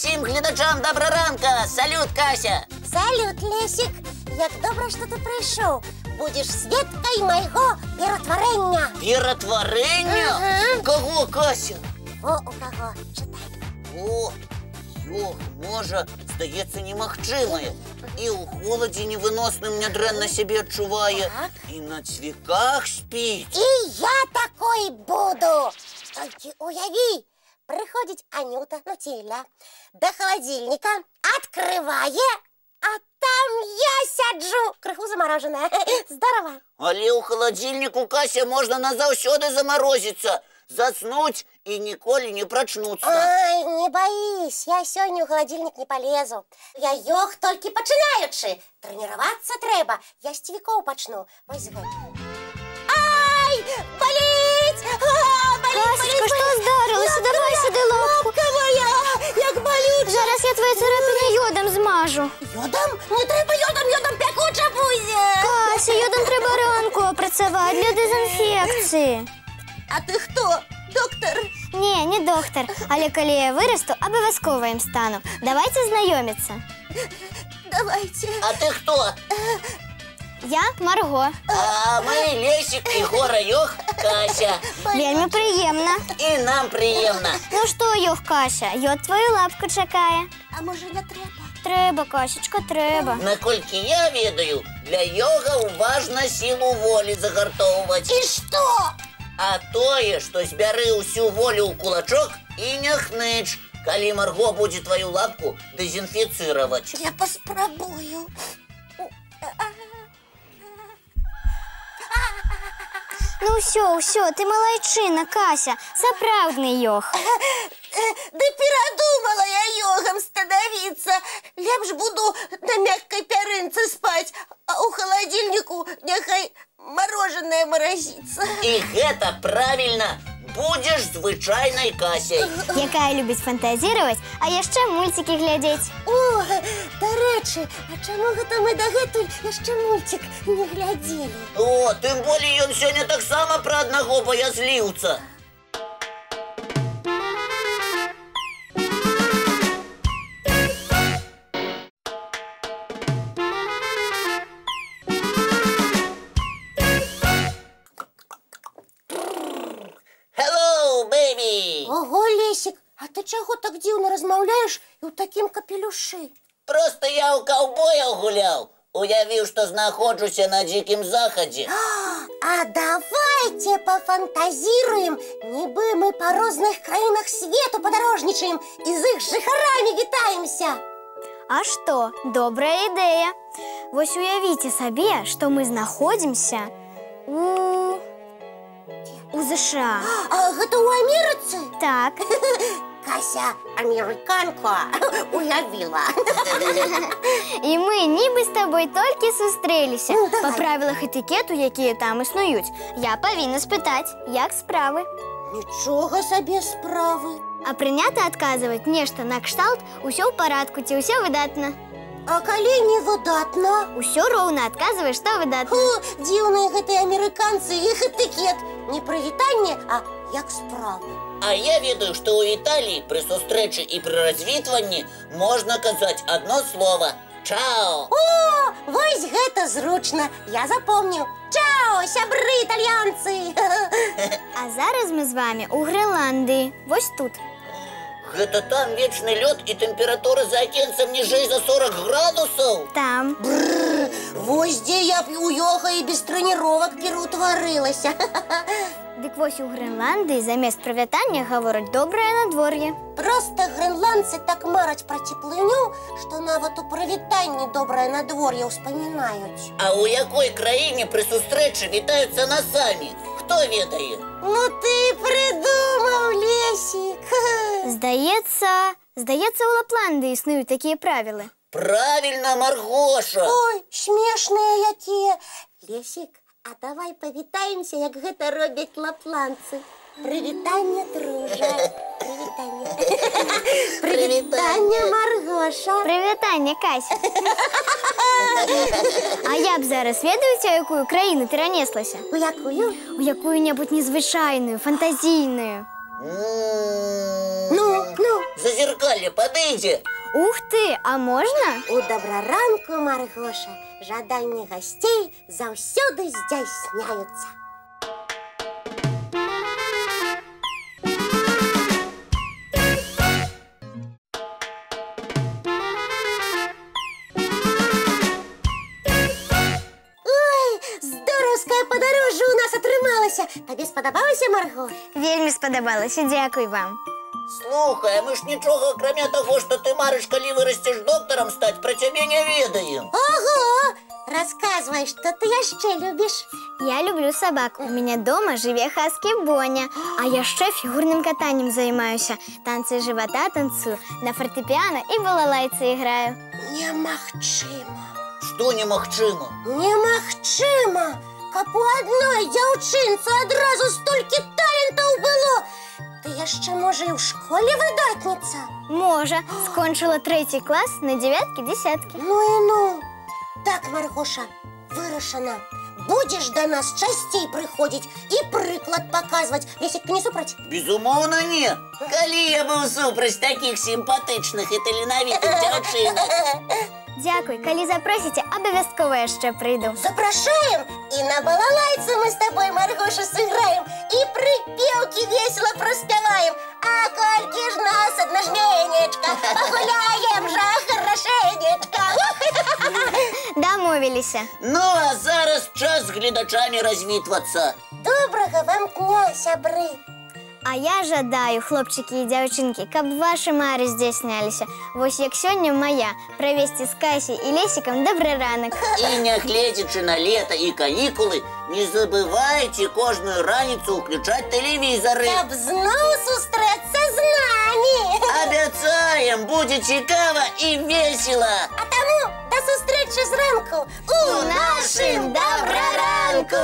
усім глядачам доброранка! Салют, Кася! Салют, Лесик! Як добре, що ти прийшов. Будеш свідкою мого перетворення. Перетворення? Ага. У кого, Кася? О, у кого? Читай. О, йох, може, здається, немагчимое. І у холоді невиносним нядрэнна себе відчуває, Так. і на цвіках спить. І я такой буду. Тільки уяви, приходить Анюта, ну Тиля, до холодильника, открыває, а там я сяджу, криху замороженная. Здорово. Але у холодильнику, Кася, можна назавсёды заморозиться, заснуть і ніколи не прочнуться. Ай, не боись, я сьогодні у холодильник не полезу. Я йох тільки починаючи. Тренуватися треба. Я з цвіков почну. Ось геть. Ай, болить! Касечка, що здарилося? Давай сюди лапку. Лапка моя, як болить. Зараз я твої царапини йодом змажу. Йодом? Не треба йодом пекуча буде. Кася, йодом треба ранку опрацювати для дезінфекції. А ти хто? Доктор? Ні, не доктор, але коли я виросту, обов'язково їм стану. Давайте знайомитися. Давайте. А ти хто? Я Марго. А ми Лесик і Гора Йох, Кася. Вельми приємно. І нам приємно. Ну що, Йох, Кася, йод твою лапку чекає. А може не треба? Треба, Касечка, треба. Наколькі я ведаю, для йога важна силу волі загартовувати. І що? А тое, што збяры ўсю волю ў кулачок і не хныч, калі Марго будзе твою лапку дезінфіцыраваць. Я паспрабую. Ну все, ти малайчина, Кася, сапраўдны Йох. Да передумала я йогом становиться. Лепш буду на мягкой пярынцы спать, а у холодильнику няхай мороженое морозится. І гэта правільна. Будзеш звычайнай Касяй. Якая любить фантазировать, а яшчэ мультики глядзець. О, до речі, а чому гэта ми дагэтуль яшчэ мультик не глядзелі? О, тым болей ён сёння таксама пра аднаго баязліўца. Hello, baby! Ого, Лесик, а ти чого так дивно розмовляєш і у такім капелюші? Просто я у каўбоя гуляў. Уявіў, што знаходжуся на дзікім захадзе. А давайте пофантазируем, ніби ми по розных країнах свету подорожничаем і з іх жыхарамі вітаемся. А што, добрая ідэя. Вось уявіце сабе, што мы знаходзімся у США. А гэта ў Амерыцы? Так. Кася, американка, уявила. І ми ніби з тобою тільки зустрілися. Ну, давай. По правилах етикету, які там існують, я повинна спитати, як справи. Нічого собі справи. А прийнято відказувати нешта на кшталт «Усё в порядку» ці «Усё видатно». А коли не видатно? Усё роўна адказваеш, што выдатна. Дивные гэты американцы, их этикет. Не привітання, а як справи. А я ведаю, што ў Італіі пры сустрэчы і пры развітванні можна казаць адно слова «Чао». О, вось гэта зручна. Я запомню. Чао, сябры італьянцы. А зараз мы з вами у Грэнландыі, вось тут. Гэта там вечны лёд і тэмпература за акенцам ніжэй за 40 градусаў? Там. Вось дзе я б у йога і без трэніровак пераўтварылася. Дык вось у Грэнландыі замест прывітання гавораць добрае надвор'е. Просто грэнландцы так мараць пра цеплыню, што нават у прывітанні добрае надвор'е ўспамінаюць. А ў якой краіне пры сустрэчы вітаюцца насамі? Хто ведае? Ну ты придумаў, Лесик. Здаецца, у Лапландыі існуюць такія правілы. Правильно, Маргоша. Ой, смешныя якія. Лесик, а давай павітаемся, як гэта робяць лапландцы. Прывітанне, дружа. Прывітанне. Прывітанне, Маргоша. Прывітанне, Кася. А я б зараз ведаеце, у якую краіну перанеслася? У якую? У якую-небудзь незвычайную, фантазійную. Ну, Зазеркалье подойди. Ух ты, а можна? У добраранку, Маргоша, жаданні гостей заўсёды здзяйсняюцца. Здоровскае падарожжа у нас атрымалася. Табе спадабалася, Марго? Вельмі спадабалася, дзякуй вам. Слухай, мы ж нічога, акрамя таго, што ты марыш, калі вырасцеш доктарам стаць, пра цябе не ведаем. Ого! Расказвай, што ты яшчэ любіш? Я люблю собак. У меня дома жыве хаскі Боня. А яшчэ фігурным катаннем займаюся. Танцы жывата танцую, на фортэпіано і балалайцы іграю. Немагчыма. Што немагчыма? Немагчыма, каб у адной дзяўчынцы адразу столькі талентаў было. Ты яшчэ, можа, і ў школе выдатніца? Можа, скончыла 3 клас на 9-кі, 10-кі. Ну і ну. Так, Маргоша, вырашана. Будзеш да нас часцей прыходзіць і прыклад паказваць. Лесік, не супраць? Безумоўна, не. Калі я быў супраць такіх сімпатычных і таленавітых дзяўчынак. Дзякуй, калі запросіце, абавязкова яшчэ прыйду. Запрашаем, і на балалайцы мы з табой, Маргоша, сыграем, і прыпеўкі весела праспяваем. А колькі ж нас, аднажменечка, пагуляем жа, хорошенечка. Дамовіліся. Ну, а зараз час з гледачамі развітвацца. Добрага вам дня, сябры. А я жадаю, хлопчыкі і дзяўчынкі, каб вашы мары здзяйсняліся. Вось як сёння моя, правесці з Касей і Лесікам добры ранак. І нягледзячы на лета і канікулы, не забывайце кожную раніцу ўключаць тэлевізары. Каб зноў сустрэцца з намі. Абяцаем, будзе цікава і весела. А таму да сустрэчы зранку у нашым добраранку.